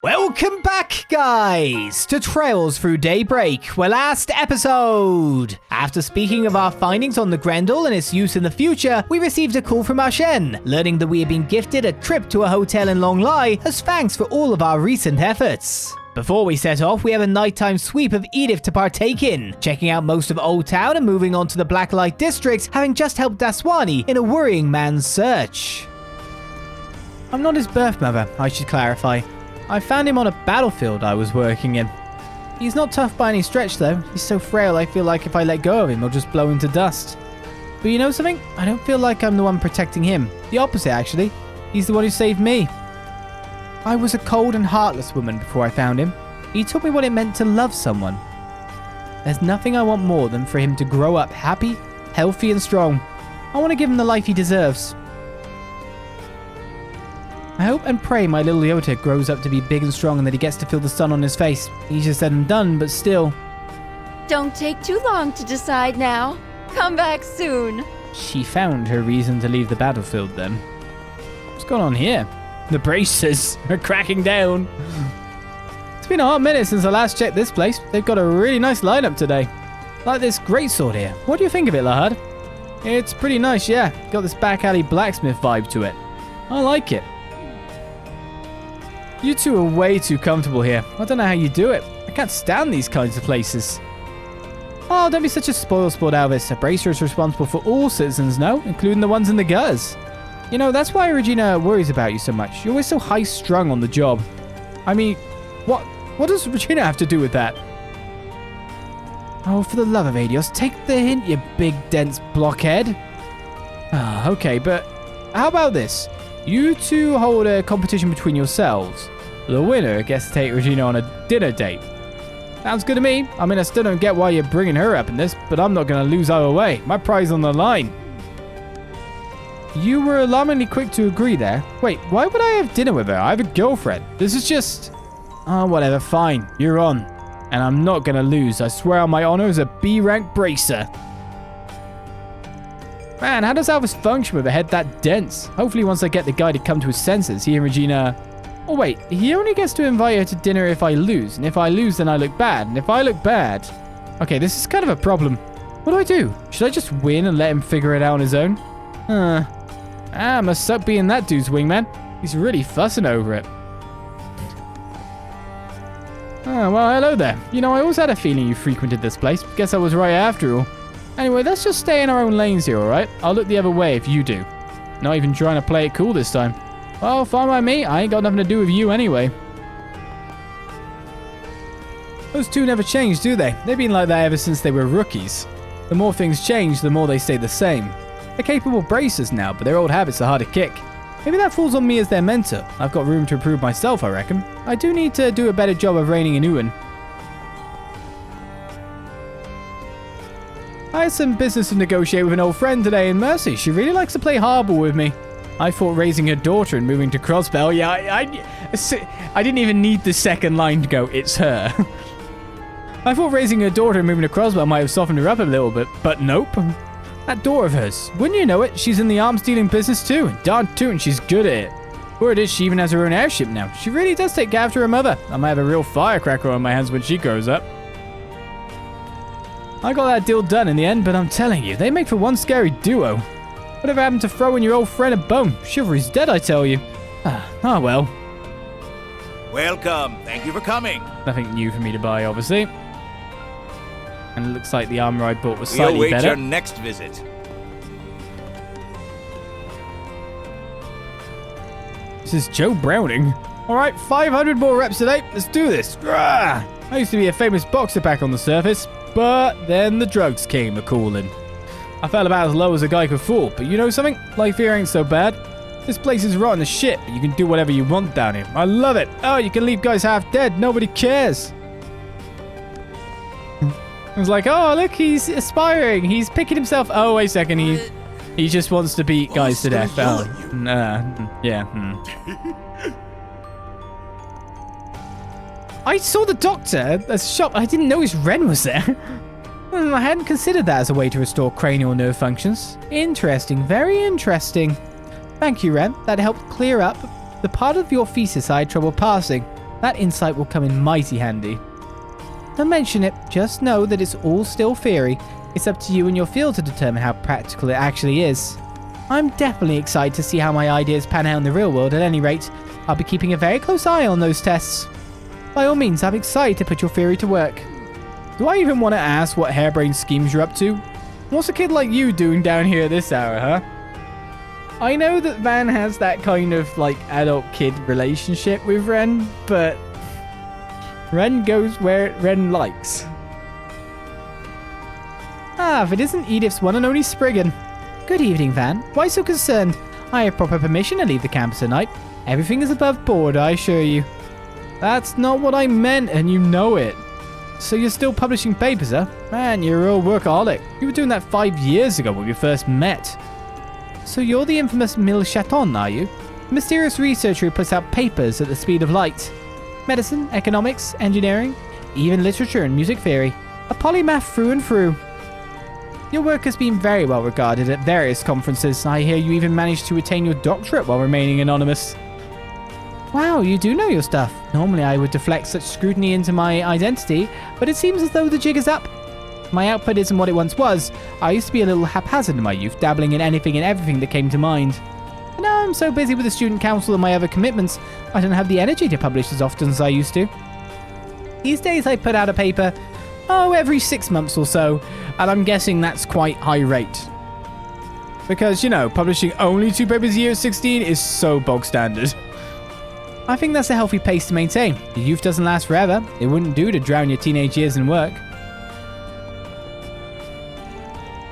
Welcome back, guys, to Trails Through Daybreak, our last episode. After speaking of our findings on the Grendel and its use in the future, we received a call from Arshen, learning that we have been gifted a trip to a hotel in Long Lai as thanks for all of our recent efforts. Before we set off, we have a nighttime sweep of Edith to partake in, checking out most of Old Town and moving on to the Blacklight District, having just helped Daswani in a worrying man's search. I'm not his birth mother, I should clarify. I found him on a battlefield I was working in. He's not tough by any stretch though. He's so frail I feel like if I let go of him he'll just blow into dust. But you know something? I don't feel like I'm the one protecting him. The opposite actually. He's the one who saved me. I was a cold and heartless woman before I found him. He taught me what it meant to love someone. There's nothing I want more than for him to grow up happy, healthy and strong. I want to give him the life he deserves. I hope and pray my little Yota grows up to be big and strong and that he gets to feel the sun on his face. Easier said than done, but still. Don't take too long to decide now. Come back soon. She found her reason to leave the battlefield then. What's going on here? The bracers are cracking down. It's been a hot minute since I last checked this place. They've got a really nice lineup today. Like this greatsword here. What do you think of it, Lahad? It's pretty nice, yeah. Got this back alley blacksmith vibe to it. I like it. You two are way too comfortable here. I don't know how you do it. I can't stand these kinds of places. Oh, don't be such a spoil sport, Alvis. A bracer is responsible for all citizens now, including the ones in the gutters. You know, that's why Regina worries about you so much. You're always so high-strung on the job. I mean, what does Regina have to do with that? Oh, for the love of Adios, take the hint, you big, dense blockhead. Ah, okay, but how about this? You two hold a competition between yourselves. The winner gets to take Regina on a dinner date. Sounds good to me. I mean, I still don't get why you're bringing her up in this, but I'm not going to lose either way. My prize on the line. You were alarmingly quick to agree there. Wait, why would I have dinner with her? I have a girlfriend. This is just... Oh, whatever, fine. You're on. And I'm not going to lose. I swear on my honor as a B-rank bracer. Man, how does Alvis function with a head that dense? Hopefully once I get the guy to come to his senses, he and Regina... Oh wait, he only gets to invite her to dinner if I lose. And if I lose, then I look bad. And if I look bad... Okay, this is kind of a problem. What do I do? Should I just win and let him figure it out on his own? Must suck being that dude's wingman. He's really fussing over it. Oh, well, hello there. You know, I always had a feeling you frequented this place. Guess I was right after all. Anyway, let's just stay in our own lanes here, alright? I'll look the other way if you do. Not even trying to play it cool this time. Well, fine by me. I ain't got nothing to do with you anyway. Those two never change, do they? They've been like that ever since they were rookies. The more things change, the more they stay the same. They're capable bracers now, but their old habits are hard to kick. Maybe that falls on me as their mentor. I've got room to improve myself, I reckon. I do need to do a better job of reigning in Uan. I had some business to negotiate with an old friend today in Mercy. She really likes to play hardball with me. I thought raising her daughter and moving to Crossbell. Yeah, I didn't even need the second line to go, it's her. I thought raising her daughter and moving to Crossbell might have softened her up a little bit, but nope. That daughter of hers, wouldn't you know it, she's in the arms dealing business too. Darn tootin', she's good at it. Word is she even has her own airship now. She really does take after her mother. I might have a real firecracker on my hands when she grows up. I got that deal done in the end, but I'm telling you, they make for one scary duo. Whatever happened to throwing your old friend a bone? Chivalry's dead, I tell you. Ah, well. Welcome. Thank you for coming. Nothing new for me to buy, obviously. And it looks like the armor I bought was slightly we'll await better. your next visit. This is Joe Browning. All right, 500 more reps today. Let's do this. Rah! I used to be a famous boxer back on the surface. But then the drugs came a-calling. I felt about as low as a guy could fall, but you know something? Life here ain't so bad. This place is rotten as shit, but you can do whatever you want down here. I love it. Oh, you can leave guys half dead. Nobody cares. I was like, oh, look, he's aspiring. He's picking himself. Oh, wait a second. He just wants to beat guys to death. Oh, yeah. I saw the doctor at the shop. I didn't know his Ren was there. I hadn't considered that as a way to restore cranial nerve functions. Interesting, very interesting. Thank you, Ren. That helped clear up the part of your thesis I had trouble passing. That insight will come in mighty handy. Don't mention it, just know that it's all still theory. It's up to you and your field to determine how practical it actually is. I'm definitely excited to see how my ideas pan out in the real world. At any rate, I'll be keeping a very close eye on those tests. By all means, I'm excited to put your theory to work. Do I even want to ask what harebrained schemes you're up to? What's a kid like you doing down here at this hour, huh? I know that Van has that kind of, like, adult-kid relationship with Ren, but Ren goes where Ren likes. Ah, if it isn't Edith's one and only Spriggan. Good evening, Van. Why so concerned? I have proper permission to leave the campus tonight. Everything is above board, I assure you. That's not what I meant, and you know it. So you're still publishing papers, huh? Man, you're a real workaholic. You were doing that 5 years ago when we first met. So you're the infamous Mille Chaton, are you? A mysterious researcher who puts out papers at the speed of light. Medicine, economics, engineering, even literature and music theory. A polymath through and through. Your work has been very well regarded at various conferences. I hear you even managed to attain your doctorate while remaining anonymous. Wow, you do know your stuff. Normally I would deflect such scrutiny into my identity, but it seems as though the jig is up. My output isn't what it once was. I used to be a little haphazard in my youth, dabbling in anything and everything that came to mind. But now I'm so busy with the student council and my other commitments, I don't have the energy to publish as often as I used to. These days I put out a paper, every 6 months or so, and I'm guessing that's quite high rate. Because, you know, publishing only 2 papers a year at 16 is so bog standard. I think that's a healthy pace to maintain. Your youth doesn't last forever. It wouldn't do to drown your teenage years in work.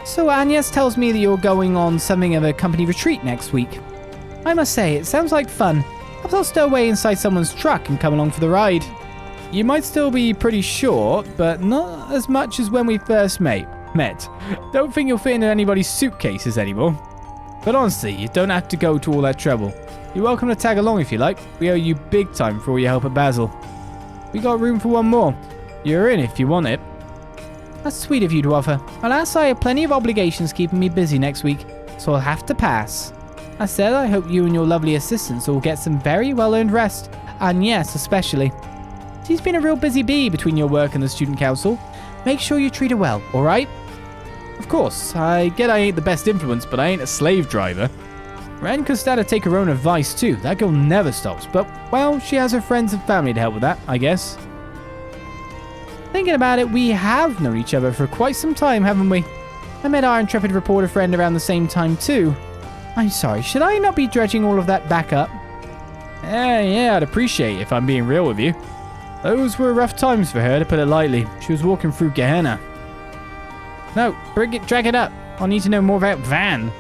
So Agnès tells me that you're going on something of a company retreat next week. I must say, it sounds like fun. Perhaps I'll stow away inside someone's truck and come along for the ride. You might still be pretty short, but not as much as when we first met. Don't think you'll fit into anybody's suitcases anymore. But honestly, you don't have to go to all that trouble. You're welcome to tag along if you like. We owe you big time for all your help at Basel. We got room for one more. You're in if you want it. That's sweet of you to offer. Alas, I have plenty of obligations keeping me busy next week, so I'll have to pass. As said, I hope you and your lovely assistants will get some very well-earned rest. Agnès especially. She's been a real busy bee between your work and the student council. Make sure you treat her well, alright? Of course, I get I ain't the best influence, but I ain't a slave driver. Ren could stand to take her own advice too. That girl never stops, but, well, she has her friends and family to help with that, I guess. Thinking about it, we have known each other for quite some time, haven't we? I met our intrepid reporter friend around the same time too. I'm sorry, should I not be dredging all of that back up? Yeah, I'd appreciate it if I'm being real with you. Those were rough times for her, to put it lightly. She was walking through Gehenna. No, drag it up. I'll need to know more about Van.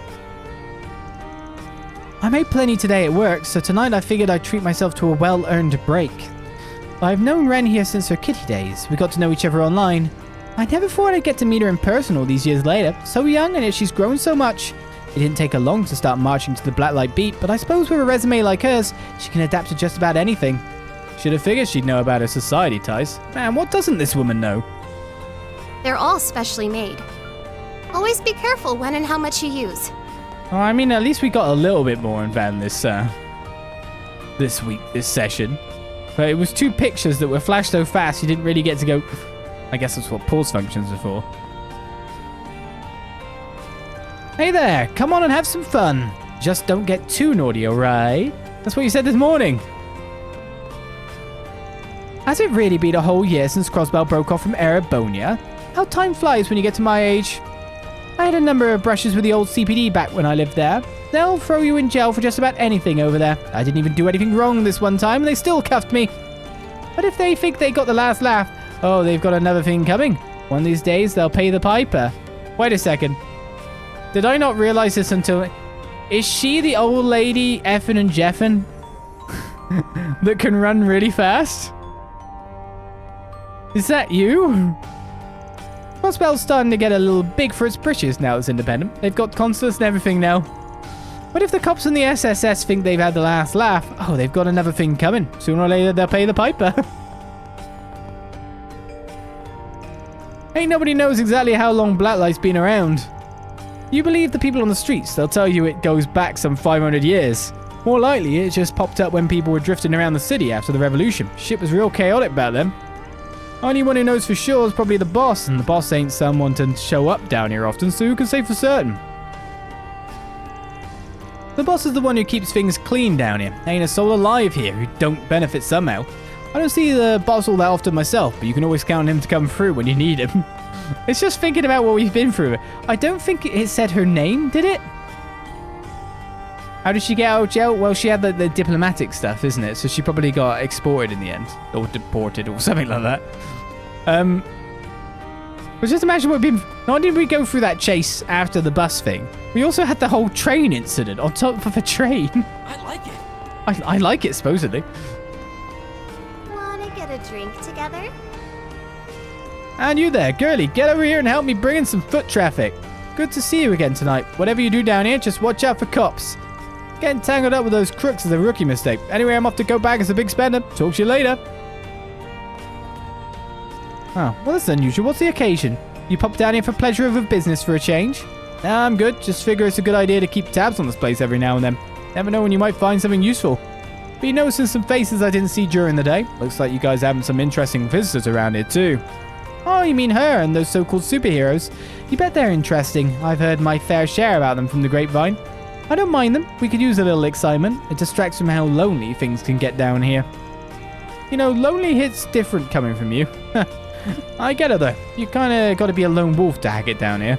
I made plenty today at work, so tonight I figured I'd treat myself to a well-earned break. I've known Ren here since her kitty days. We got to know each other online. I never thought I'd get to meet her in person all these years later. So young, and yet she's grown so much. It didn't take her long to start marching to the Blacklight beat, but I suppose with a resume like hers, she can adapt to just about anything. Should have figured she'd know about her society ties. Man, what doesn't this woman know? They're all specially made. Always be careful when and how much you use. Oh, I mean, at least we got a little bit more in Van this session. But it was 2 pictures that were flashed so fast you didn't really get to go... I guess that's what pause functions are for. Hey there, come on and have some fun. Just don't get too naughty, alright? That's what you said this morning. Has it really been a whole year since Crossbell broke off from Erebonia? How time flies when you get to my age. I had a number of brushes with the old CPD back when I lived there. They'll throw you in jail for just about anything over there. I didn't even do anything wrong this one time, and they still cuffed me. But if they think they got the last laugh, oh, they've got another thing coming. One of these days, they'll pay the piper. Wait a second. Did I not realize this until... Is she the old lady effing and jeffing that can run really fast? Is that you? Crossbell's starting to get a little big for its britches now it's independent. They've got consulates and everything now. What if the cops and the SSS think they've had the last laugh? Oh, they've got another thing coming. Sooner or later, they'll pay the piper. Ain't nobody knows exactly how long Blacklight's been around. You believe the people on the streets, they'll tell you it goes back some 500 years. More likely, it just popped up when people were drifting around the city after the revolution. Shit was real chaotic back then. Only one who knows for sure is probably the boss, and the boss ain't someone to show up down here often, so who can say for certain? The boss is the one who keeps things clean down here. Ain't a soul alive here who don't benefit somehow. I don't see the boss all that often myself, but you can always count on him to come through when you need him. It's just thinking about what we've been through. I don't think it said her name, did it? How did she get out of jail? Well, she had the diplomatic stuff, isn't it? So she probably got exported in the end. Or deported or something like that. But just imagine what we've been... Not only did we go through that chase after the bus thing, we also had the whole train incident on top of a train. I like it. I like it, supposedly. Wanna get a drink together? And you there, girlie, get over here and help me bring in some foot traffic. Good to see you again tonight. Whatever you do down here, just watch out for cops. Getting tangled up with those crooks is a rookie mistake. Anyway, I'm off to go back as a big spender. Talk to you later. Oh, well, that's unusual. What's the occasion? You popped down here for pleasure of business for a change? Nah, I'm good. Just figure it's a good idea to keep tabs on this place every now and then. Never know when you might find something useful. Been noticing some faces I didn't see during the day. Looks like you guys are having some interesting visitors around here too. Oh, you mean her and those so-called superheroes? You bet they're interesting. I've heard my fair share about them from the grapevine. I don't mind them. We could use a little excitement. It distracts from how lonely things can get down here. You know, lonely hits different coming from you. I get it though. You kinda gotta be a lone wolf to hack it down here.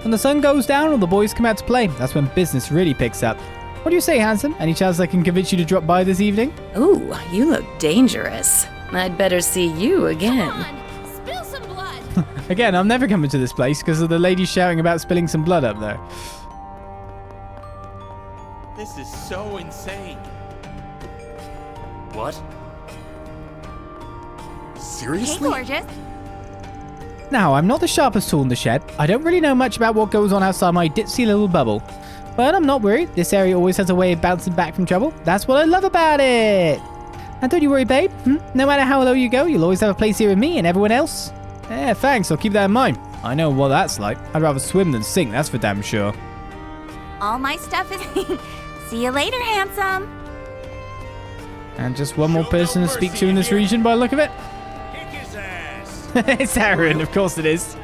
When the sun goes down, all the boys come out to play. That's when business really picks up. What do you say, handsome? Any chance I can convince you to drop by this evening? Ooh, you look dangerous. I'd better see you again. Come on, spill some blood. Again, I'm never coming to this place because of the lady shouting about spilling some blood up there. This is so insane. What? Hey, Seriously? gorgeous. Now, I'm not the sharpest tool in the shed. I don't really know much about what goes on outside my ditzy little bubble. But I'm not worried. This area always has a way of bouncing back from trouble. That's what I love about it. And don't you worry, babe. No matter how low you go, you'll always have a place here with me and everyone else. Yeah, thanks. I'll keep that in mind. I know what that's like. I'd rather swim than sink, that's for damn sure. All my stuff is... See you later, handsome. And just one more person to speak to in this region by the look of it. Kick his ass! It's Aaron, of course it is.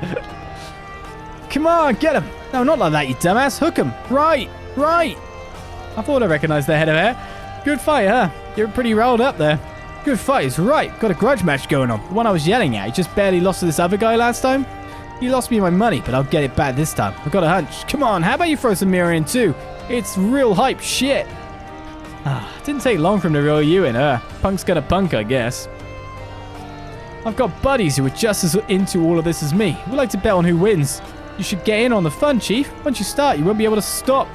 Come on, get him. No, not like that, you dumbass. Hook him. Right. I thought I recognized the head of hair. Good fight, huh? You're pretty rolled up there. Good fight is right. Got a grudge match going on. The one I was yelling at. He just barely lost to this other guy last time. You lost me my money, but I'll get it back this time. I've got a hunch. Come on, how about you throw some mirror in too? It's real hype shit. Didn't take long for him to roll you in, Punk's gonna punk, I guess. I've got buddies who are just as into all of this as me. We like to bet on who wins. You should get in on the fun, Chief. Once you start, you won't be able to stop.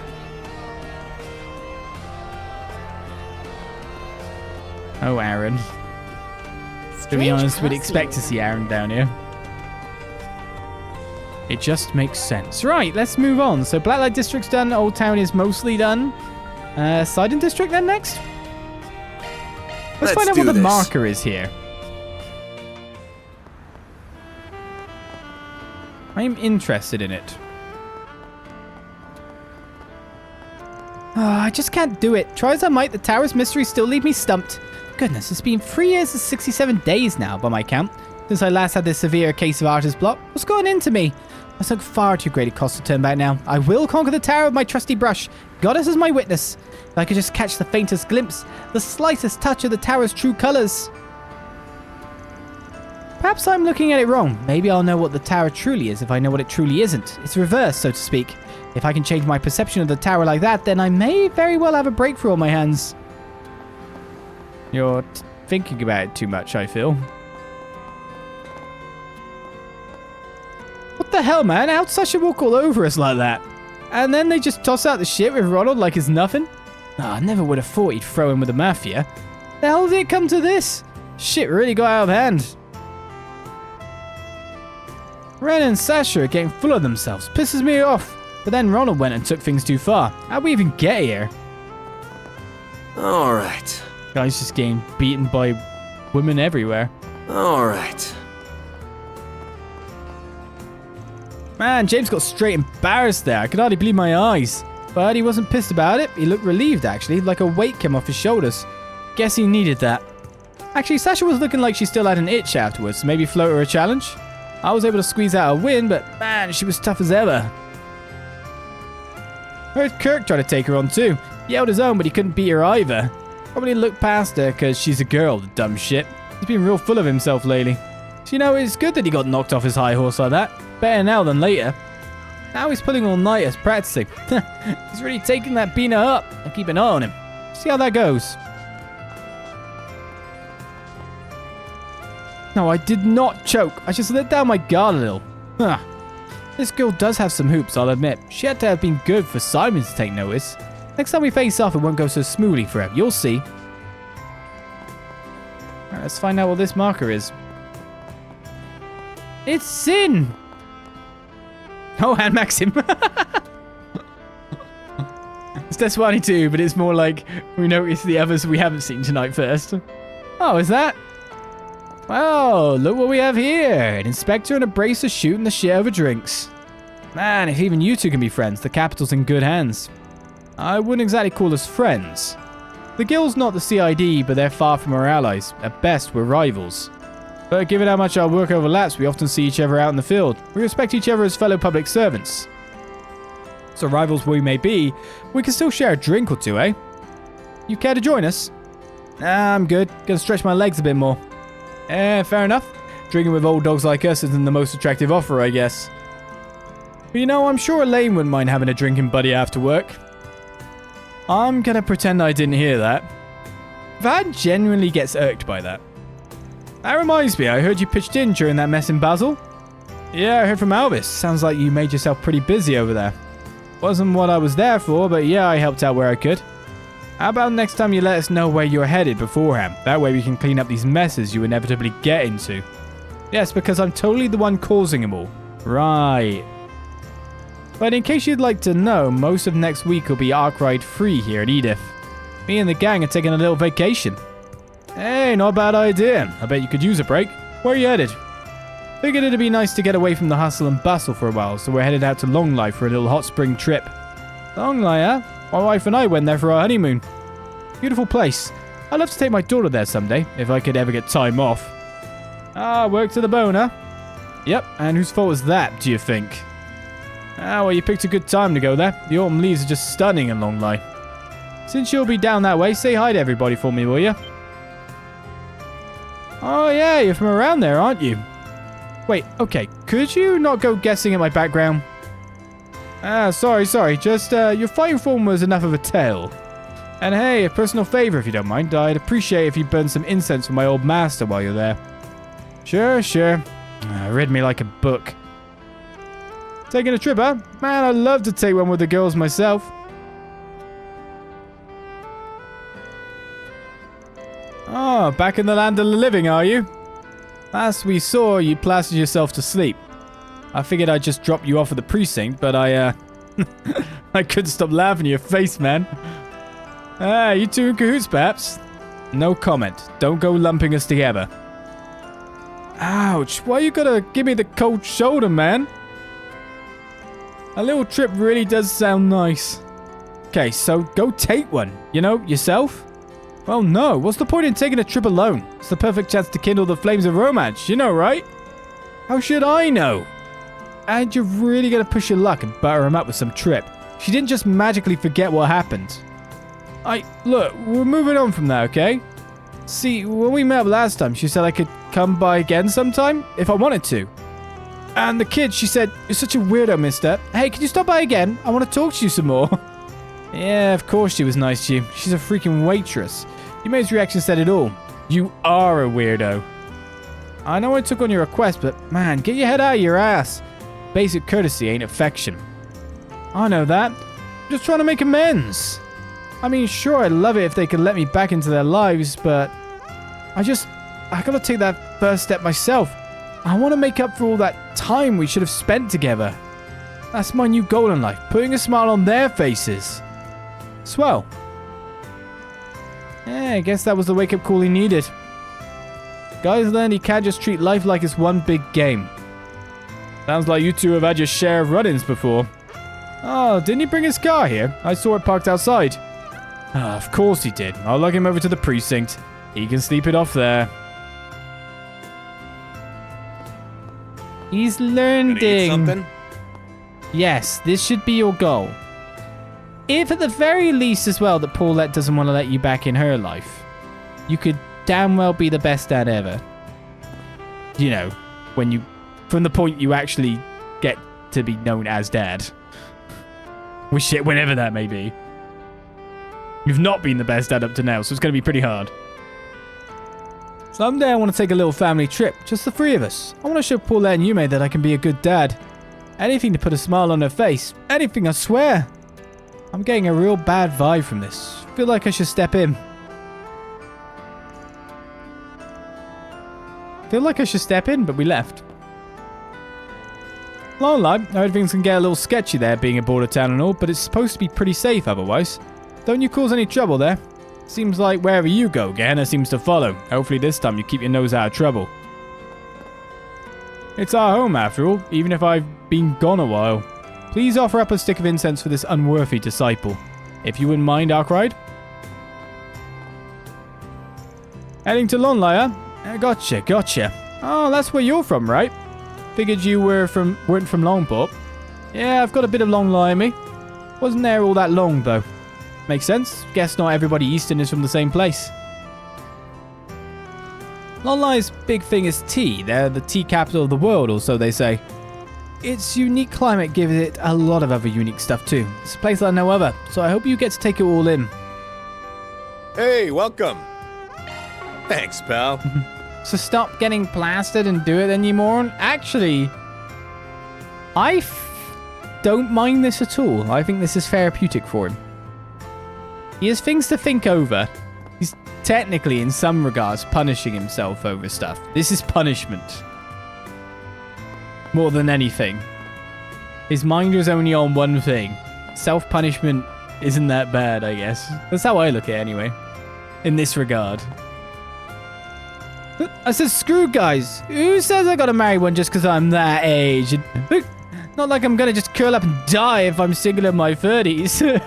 Oh, Aaron. To be honest, we'd expect to see Aaron down here. It just makes sense. Right, let's move on. So Blacklight District's done. Old Town is mostly done. Seiden District then next? Let's find out what the marker is here. I'm interested in it. I just can't do it. Try as I might, the tower's mysteries still leave me stumped. Goodness, it's been 3 years and 67 days now, by my count, since I last had this severe case of artist block. What's going into me? I took far too great a cost to turn back now. I will conquer the tower with my trusty brush. Goddess is my witness. If I could just catch the faintest glimpse, the slightest touch of the tower's true colors. Perhaps I'm looking at it wrong. Maybe I'll know what the tower truly is if I know what it truly isn't. It's reversed, so to speak. If I can change my perception of the tower like that, then I may very well have a breakthrough on my hands. You're thinking about it too much, I feel. What the hell, man? How'd Sasha walk all over us like that? And then they just toss out the shit with Ronald like it's nothing? I never would have thought he'd throw in with the Mafia. The hell did it come to this? Shit really got out of hand. Ren and Sasha are getting full of themselves. Pisses me off. But then Ronald went and took things too far. How'd we even get here? Alright. Guys just getting beaten by women everywhere. Alright. Man, James got straight embarrassed there. I could hardly believe my eyes. But he wasn't pissed about it. He looked relieved, actually, like a weight came off his shoulders. Guess he needed that. Actually, Sasha was looking like she still had an itch afterwards, so maybe float her a challenge. I was able to squeeze out a win, but man, she was tough as ever. Heard Kirk tried to take her on too. He held his own, but he couldn't beat her either. Probably looked past her because she's a girl, the dumb shit. He's been real full of himself lately. So, you know, it's good that he got knocked off his high horse like that. Better now than later. Now he's pulling all-nighters practicing. He's really taking that Bina up. I'll keep an eye on him. See how that goes. No, I did not choke. I just let down my guard a little. Huh. This girl does have some hoops, I'll admit. She had to have been good for Simon to take notice. Next time we face off, it won't go so smoothly for her. You'll see. Alright, let's find out what this marker is. It's Sin! Oh, and Maxim. It's Deswani too, but it's more like we notice the others we haven't seen tonight first. Oh, is that? Well, look what we have here. An inspector and a bracer shooting the shit over drinks. Man, if even you two can be friends, the capital's in good hands. I wouldn't exactly call us friends. The guild's not the CID, but they're far from our allies. At best, we're rivals. But given how much our work overlaps, we often see each other out in the field. We respect each other as fellow public servants. So rivals we may be, we can still share a drink or two, eh? You care to join us? Nah, I'm good. Gonna stretch my legs a bit more. Fair enough. Drinking with old dogs like us isn't the most attractive offer, I guess. But you know, I'm sure Elaine wouldn't mind having a drinking buddy after work. I'm gonna pretend I didn't hear that. Van genuinely gets irked by that. That reminds me, I heard you pitched in during that mess in Basel. Yeah, I heard from Alvis. Sounds like you made yourself pretty busy over there. Wasn't what I was there for, but yeah, I helped out where I could. How about next time you let us know where you're headed beforehand? That way we can clean up these messes you inevitably get into. Yes, because I'm totally the one causing them all. Right. But in case you'd like to know, most of next week will be Arkride free here at Edith. Me and the gang are taking a little vacation. Hey, not a bad idea. I bet you could use a break. Where are you headed? Figured it'd be nice to get away from the hustle and bustle for a while, so we're headed out to Longlight for a little hot spring trip. Longlight, huh? My wife and I went there for our honeymoon. Beautiful place. I'd love to take my daughter there someday, if I could ever get time off. Ah, work to the bone, huh? Yep, and whose fault was that, do you think? Ah, well, you picked a good time to go there. The autumn leaves are just stunning in Longlight. Since you'll be down that way, say hi to everybody for me, will you? Oh yeah, you're from around there, aren't you? Wait, okay, could you not go guessing at my background? Ah, sorry, just, your fighting form was enough of a tale. And hey, a personal favor if you don't mind, I'd appreciate if you burn some incense for my old master while you're there. Sure. Read me like a book. Taking a trip, huh? Man, I'd love to take one with the girls myself. Oh, back in the land of the living, are you? Last we saw, you plastered yourself to sleep. I figured I'd just drop you off at the precinct, but I couldn't stop laughing at your face, man. Ah, you two in cahoots, perhaps? No comment. Don't go lumping us together. Ouch, why you gotta give me the cold shoulder, man? A little trip really does sound nice. Okay, so go take one. You know, yourself? Well, no. What's the point in taking a trip alone? It's the perfect chance to kindle the flames of romance, you know, right? How should I know? And you're really gonna push your luck and butter him up with some trip. She didn't just magically forget what happened. Look, we're moving on from that, okay? See, when we met up last time, she said I could come by again sometime if I wanted to. And the kid, she said, you're such a weirdo, mister. Hey, can you stop by again? I want to talk to you some more. Yeah, of course she was nice to you. She's a freaking waitress. Your mate's reaction said it all. You are a weirdo. I know I took on your request, but man, get your head out of your ass. Basic courtesy ain't affection. I know that. I'm just trying to make amends. I mean, sure, I'd love it if they could let me back into their lives, but I gotta take that first step myself. I want to make up for all that time we should have spent together. That's my new goal in life, putting a smile on their faces. Swell. Yeah, I guess that was the wake-up call he needed. Guys learned he can't just treat life like it's one big game. Sounds like you two have had your share of run-ins before. Oh, didn't he bring his car here? I saw it parked outside. Ah, of course he did. I'll lug him over to the precinct. He can sleep it off there. He's Gonna eat learning. something? Yes, this should be your goal. If at the very least as well that Paulette doesn't want to let you back in her life, you could damn well be the best dad ever. You know, from the point you actually get to be known as dad. Whenever that may be. You've not been the best dad up to now, so it's going to be pretty hard. Someday I want to take a little family trip, just the three of us. I want to show Paulette and Yume that I can be a good dad. Anything to put a smile on her face. Anything, I swear. I'm getting a real bad vibe from this. Feel like I should step in. But we left. Long line, I heard things can get a little sketchy there being a border town and all, but it's supposed to be pretty safe otherwise. Don't you cause any trouble there? Seems like wherever you go, Gehenna seems to follow. Hopefully this time you keep your nose out of trouble. It's our home after all, even if I've been gone a while. Please offer up a stick of incense for this unworthy disciple. If you wouldn't mind, Arkride. Heading to Lonlaya? Gotcha. Oh, that's where you're from, right? Figured you weren't from Longport. Yeah, I've got a bit of Longlai in me. Wasn't there all that long, though. Makes sense. Guess not everybody Eastern is from the same place. Longlai's big thing is tea. They're the tea capital of the world, or so they say. Its unique climate gives it a lot of other unique stuff, too. It's a place like no other, so I hope you get to take it all in. Hey, welcome. Thanks, pal. So stop getting plastered and do it then, you moron. Actually, I don't mind this at all. I think this is therapeutic for him. He has things to think over. He's technically, in some regards, punishing himself over stuff. This is punishment. More than anything. His mind was only on one thing. Self-punishment isn't that bad, I guess. That's how I look at it anyway. In this regard. I said, screw guys. Who says I gotta marry one just because I'm that age? Not like I'm gonna just curl up and die if I'm single in my 30s.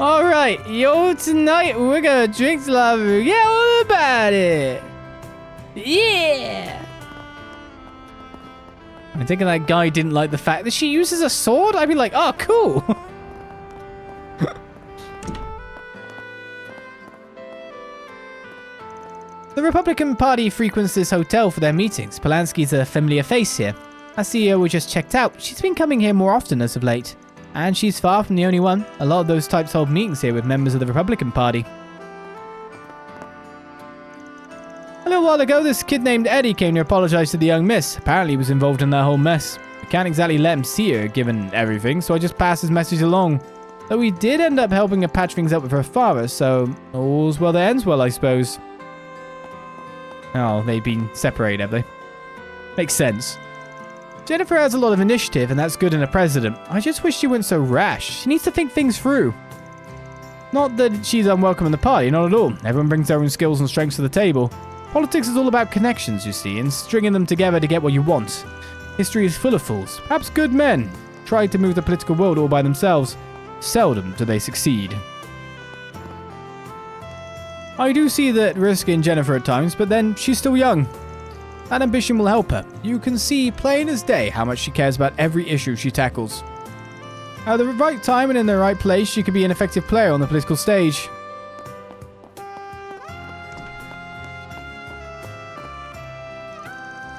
Alright, yo, tonight we're gonna drink till I forget all about it. Yeah. I'm thinking that guy didn't like the fact that she uses a sword. I'd be like, oh, cool. The Republican Party frequents this hotel for their meetings. Polanski's a familiar face here. Our CEO we just checked out. She's been coming here more often as of late. And she's far from the only one. A lot of those types hold meetings here with members of the Republican Party. A little while ago, this kid named Eddie came to apologize to the young miss. Apparently he was involved in that whole mess. I can't exactly let him see her, given everything, so I just passed his message along. Though we did end up helping her patch things up with her father, so all's well that ends well, I suppose. Oh, they've been separated, have they? Makes sense. Jennifer has a lot of initiative, and that's good in a president. I just wish she wasn't so rash. She needs to think things through. Not that she's unwelcome in the party, not at all. Everyone brings their own skills and strengths to the table. Politics is all about connections, you see, and stringing them together to get what you want. History is full of fools, perhaps good men, tried to move the political world all by themselves. Seldom do they succeed. I do see that risk in Jennifer at times, but then she's still young. That ambition will help her. You can see plain as day how much she cares about every issue she tackles. At the right time and in the right place, she could be an effective player on the political stage.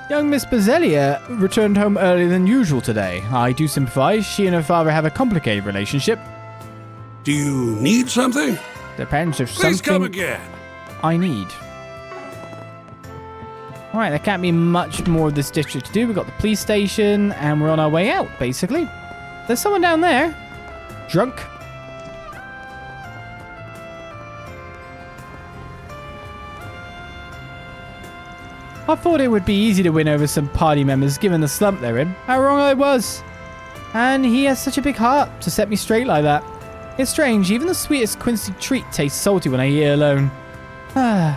Young Miss Bazelia returned home earlier than usual today. I do sympathize. She and her father have a complicated relationship. Do you need something? Depends if Please come something again. I need. Alright, there can't be much more of this district to do. We've got the police station, and we're on our way out, basically. There's someone down there. Drunk. I thought it would be easy to win over some party members, given the slump they're in. How wrong I was. And he has such a big heart to set me straight like that. It's strange, even the sweetest Quincy treat tastes salty when I eat it alone.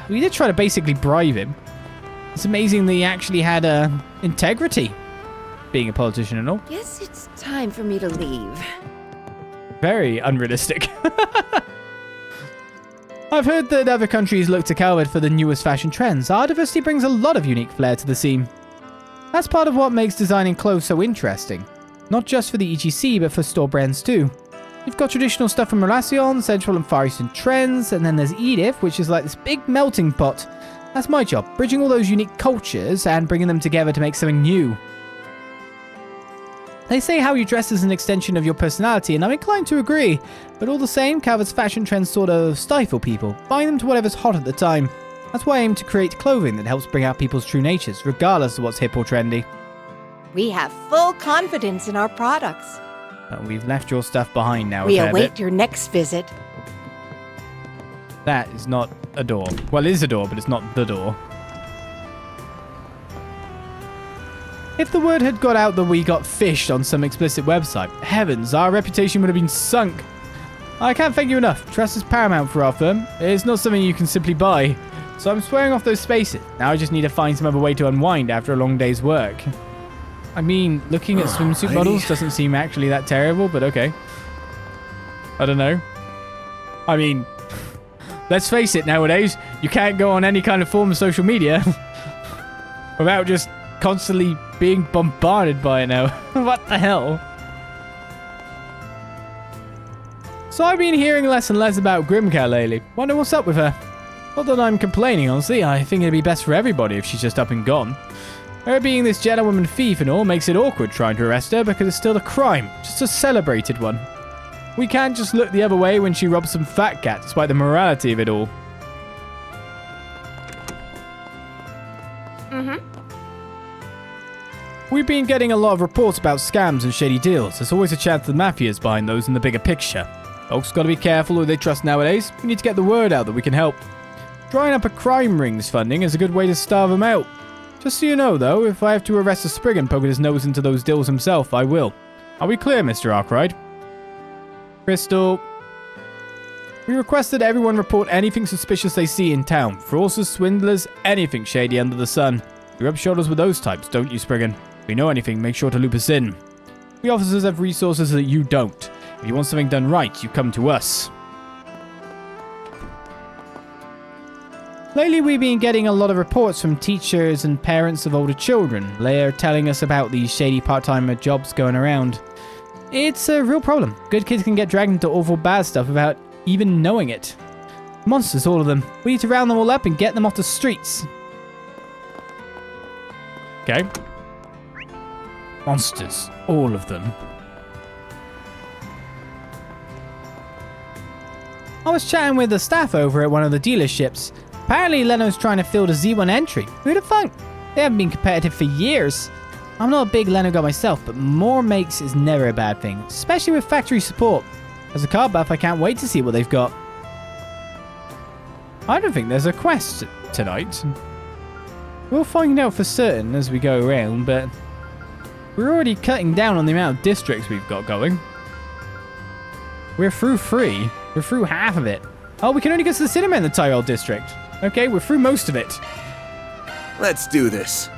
We did try to basically bribe him. It's amazing that he actually had integrity, being a politician and all. Guess it's time for me to leave. Very unrealistic. I've heard that other countries look to Calvard for the newest fashion trends. Our diversity brings a lot of unique flair to the scene. That's part of what makes designing clothes so interesting. Not just for the EGC, but for store brands too. You've got traditional stuff from Relation, Central and Far Eastern trends, and then there's Edith, which is like this big melting pot. That's my job, bridging all those unique cultures and bringing them together to make something new. They say how you dress is an extension of your personality, and I'm inclined to agree. But all the same, Calvard's fashion trends sort of stifle people, bind them to whatever's hot at the time. That's why I aim to create clothing that helps bring out people's true natures, regardless of what's hip or trendy. We have full confidence in our products. We've left your stuff behind now. We await your next visit. That is not a door. Well, it is a door, but it's not the door. If the word had got out that we got fished on some explicit website, heavens, our reputation would have been sunk. I can't thank you enough. Trust is paramount for our firm. It's not something you can simply buy. So I'm swearing off those spaces. Now I just need to find some other way to unwind after a long day's work. I mean, looking at swimsuit models doesn't seem actually that terrible, but okay. I don't know. I mean, let's face it, nowadays, you can't go on any kind of form of social media without just constantly being bombarded by it now. What the hell? So I've been hearing less and less about Grimcat lately. Wonder what's up with her. Not that I'm complaining, honestly. I think it'd be best for everybody if she's just up and gone. Her being this gentlewoman thief and all makes it awkward trying to arrest her because it's still a crime. Just a celebrated one. We can't just look the other way when she robs some fat cat, despite the morality of it all. We've been getting a lot of reports about scams and shady deals. There's always a chance the mafia's behind those in the bigger picture. Folks gotta be careful who they trust nowadays. We need to get the word out that we can help. Drying up a crime ring's funding is a good way to starve them out. Just so you know, though, if I have to arrest a Spriggan poking his nose into those deals himself, I will. Are we clear, Mr. Arkride? Crystal. We request that everyone report anything suspicious they see in town. Fraudsters, swindlers, anything shady under the sun. You rub shoulders with those types, don't you, Spriggan? If you know anything, make sure to loop us in. We officers have resources that you don't. If you want something done right, you come to us. Lately, we've been getting a lot of reports from teachers and parents of older children. They're telling us about these shady part-time jobs going around. It's a real problem. Good kids can get dragged into awful bad stuff without even knowing it. Monsters, all of them. We need to round them all up and get them off the streets. Okay. Monsters, all of them. I was chatting with the staff over at one of the dealerships. Apparently Leno's trying to fill the Z1 entry. Who'd have thunk? They haven't been competitive for years. I'm not a big Leno guy myself, but more makes is never a bad thing, especially with factory support. As a car buff, I can't wait to see what they've got. I don't think there's a quest tonight. We'll find out for certain as we go around, but we're already cutting down on the amount of districts we've got going. We're through 3. We're through half of it. Oh, we can only go to the cinema in the Tyrell district. Okay, we're through most of it. Let's do this.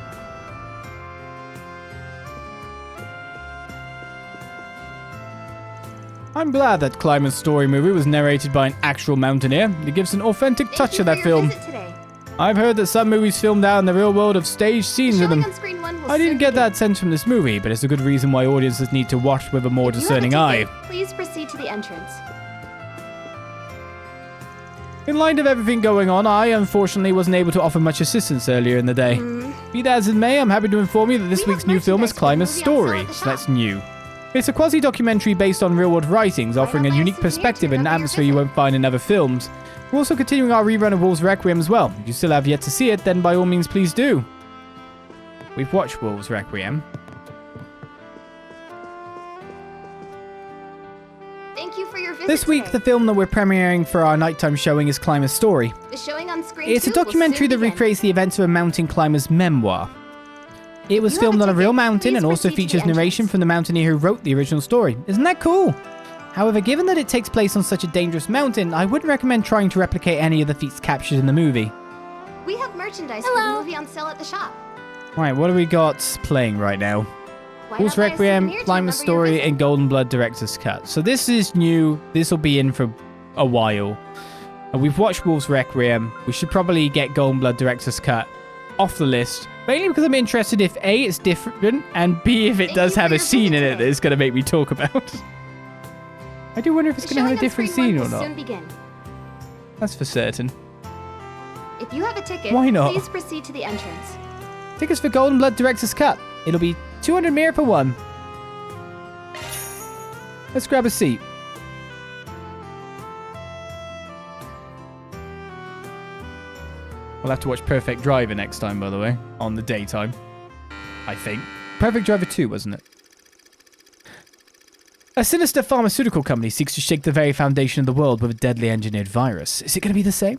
I'm glad that Clima's story movie was narrated by an actual mountaineer. It gives an authentic touch to that film. I've heard that some movies filmed out in the real world have staged scenes in them. I didn't get that sense from this movie, but it's a good reason why audiences need to watch with a more discerning eye. Please proceed to the entrance. In light of everything going on, I unfortunately wasn't able to offer much assistance earlier in the day. Be that as it may, I'm happy to inform you that this week's new film is Clima's Story, so that's new. It's a quasi-documentary based on real-world writings, offering a unique perspective and atmosphere you won't find in other films. We're also continuing our rerun of Wolves Requiem as well. If you still have yet to see it, then by all means please do. We've watched Wolves Requiem. Thank you for your visit This week, today. the film that we're premiering for our nighttime showing is Clima's Story. The showing on screen It's a too will documentary soon that begin. recreates the events of a mountain climber's memoir. It was You filmed have on a a real ticket. mountain Please and also proceed to the features narration entrance. from the mountaineer who wrote the original story. Isn't that cool? However, given that it takes place on such a dangerous mountain, I wouldn't recommend trying to replicate any of the feats captured in the movie. We have merchandise for the movie on sale at the shop. Right, what do we got playing right now? Wolf's not buy a Requiem, souvenir to Climber remember your Story, visit? and Golden Blood Director's Cut. So this is new. This will be in for a while. And we've watched Wolf's Requiem. We should probably get Golden Blood Director's Cut off the list. Mainly because I'm interested if A, it's different, and B, if it Thank does you have for a your scene visit in it today. that it's going to make me talk about. I do wonder if it's The going to have a showing on different screen scene one or will not. soon begin. That's for certain. If you have a ticket, Why not? please proceed to the entrance. Tickets for Golden Blood Director's Cut. It'll be 200 mira for one. Let's grab a seat. We'll have to watch Perfect Driver next time, by the way, on the daytime. I think. Perfect Driver 2, wasn't it? A sinister pharmaceutical company seeks to shake the very foundation of the world with a deadly engineered virus. Is it going to be the same?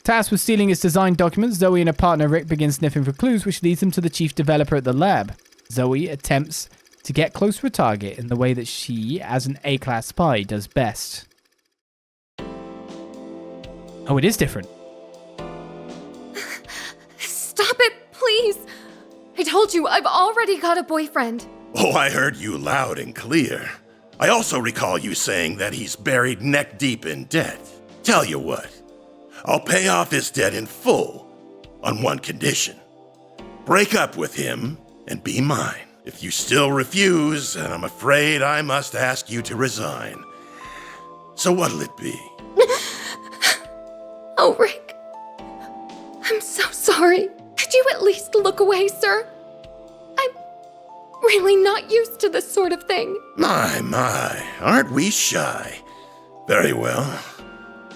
Tasked with stealing its design documents, Zoe and her partner Rick begin sniffing for clues, which leads them to the chief developer at the lab. Zoe attempts to get close to a target in the way that she, as an A-class spy, does best. Oh, it is different. Stop it, please! I told you, I've already got a boyfriend. Oh, I heard you loud and clear. I also recall you saying that he's buried neck deep in debt. Tell you what, I'll pay off his debt in full on one condition. Break up with him and be mine. If you still refuse, then I'm afraid I must ask you to resign. So what'll it be? Oh, Rick. I'm so sorry. Could you at least look away, sir? I'm really not used to this sort of thing. My, aren't we shy? Very well.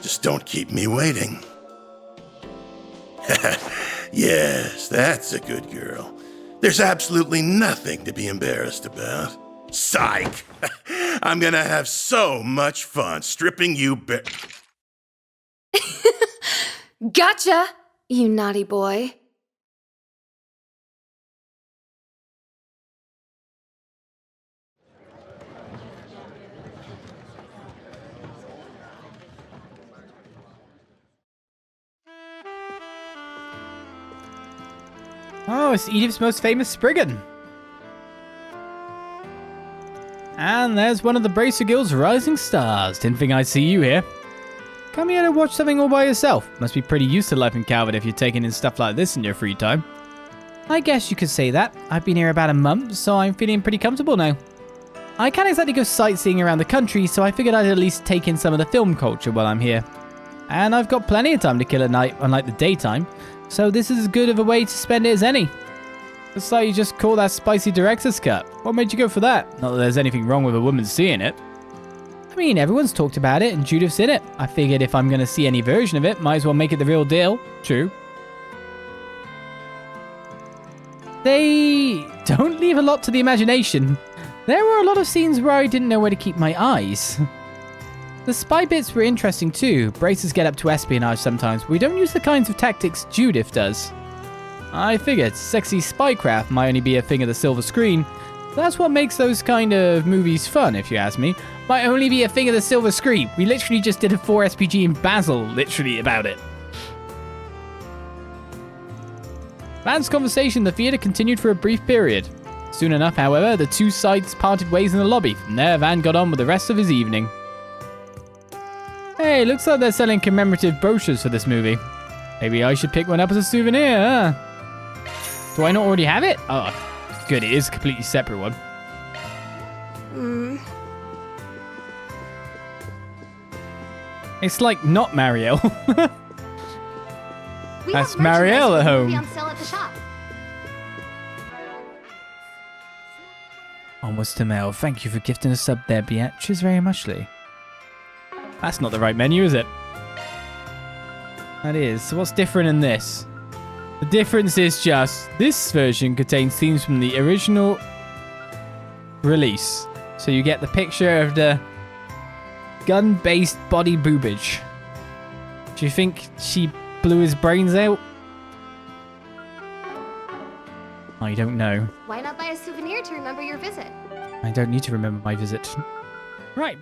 Just don't keep me waiting. Yes, that's a good girl. There's absolutely nothing to be embarrassed about. Psych! I'm gonna have so much fun stripping you bare. Gotcha, you naughty boy. Oh, it's Edith's most famous Spriggan. And there's one of the Bracer Guild's rising stars. Didn't think I'd see you here. Come here to watch something all by yourself. Must be pretty used to life in Calvard if you're taking in stuff like this in your free time. I guess you could say that. I've been here about a month, so I'm feeling pretty comfortable now. I can't exactly go sightseeing around the country, so I figured I'd at least take in some of the film culture while I'm here. And I've got plenty of time to kill at night, unlike the daytime. So this is as good of a way to spend it as any. Looks like you just caught that spicy director's cut. What made you go for that? Not that there's anything wrong with a woman seeing it. I mean, everyone's talked about it and Judith's in it. I figured if I'm going to see any version of it, might as well make it the real deal. True. They don't leave a lot to the imagination. There were a lot of scenes where I didn't know where to keep my eyes. The spy bits were interesting too. Bracers get up to espionage sometimes, but we don't use the kinds of tactics Judith does. I figured sexy spycraft might only be a thing of the silver screen. That's what makes those kind of movies fun, if you ask me. Might only be a thing of the silver screen. We literally just did a 4 SPG in Basel, literally, about it. Van's conversation in the theater continued for a brief period. Soon enough, however, the two sides parted ways in the lobby. From there, Van got on with the rest of his evening. Hey, looks like they're selling commemorative brochures for this movie. Maybe I should pick one up as a souvenir, huh? Do I not already have it? Oh, good, it is a completely separate one. It's like not Marielle. That's Marielle at home. On sale at the shop. Onwards to mail. Thank you for gifting a sub there, Beatrice, very muchly. That's not the right menu, is it? That is. So what's different in this? The difference is just this version contains themes from the original release. So you get the picture of the gun-based body boobage. Do you think she blew his brains out? I don't know. Why not buy a souvenir to remember your visit? I don't need to remember my visit. Right,